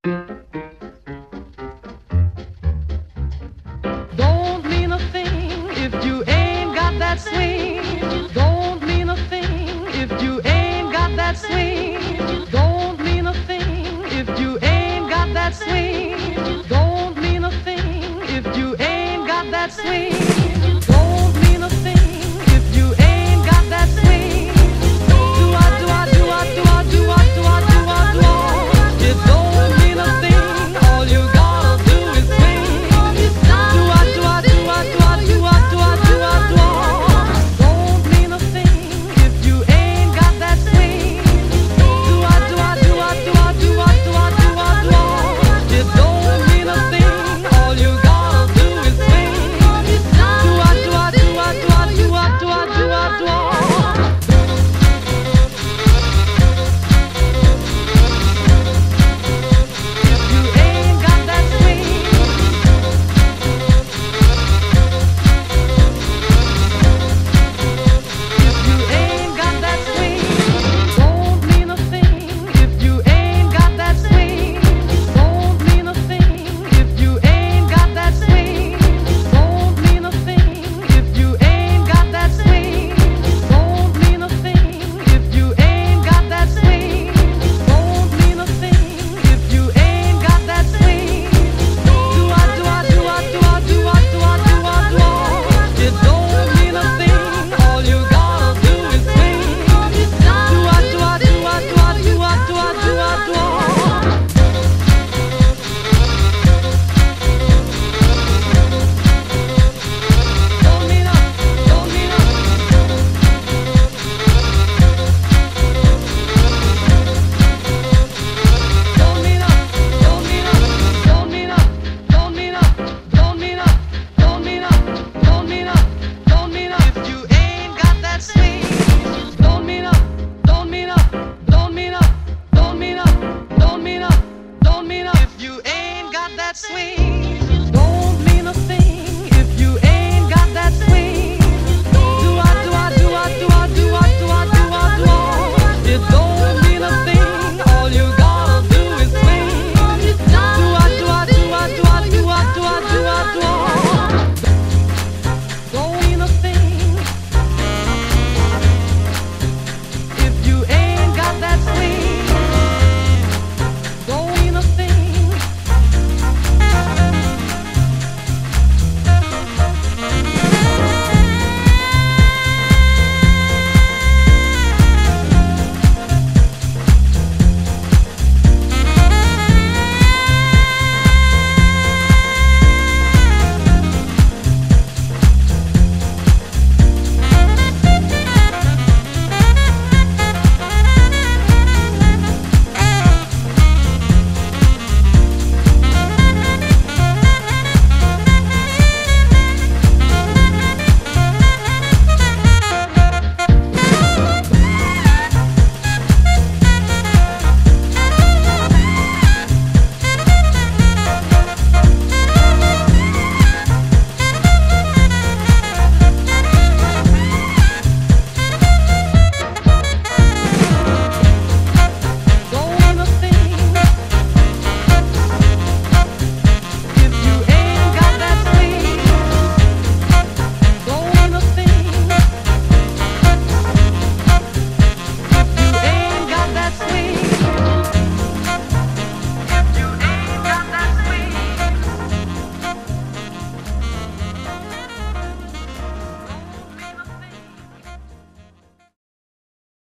Don't mean a thing if you ain't got that swing. Don't mean a thing if you ain't got that swing. Don't mean a thing if you ain't got that swing. Don't mean a thing if you ain't got that swing. Don't mean a thing if you ain't got that swing. Do I do I do I do I do I do I do I do I? It don't mean a thing. All you gotta do is swing. Do I do I do I do I do I do I do I do I? Don't mean a thing if you ain't got that swing. Do I do I do I do I do I do I do I do I? It don't mean a thing. All you gotta do is swing. Do I do I do I do I do I do I do I do I? Sweet.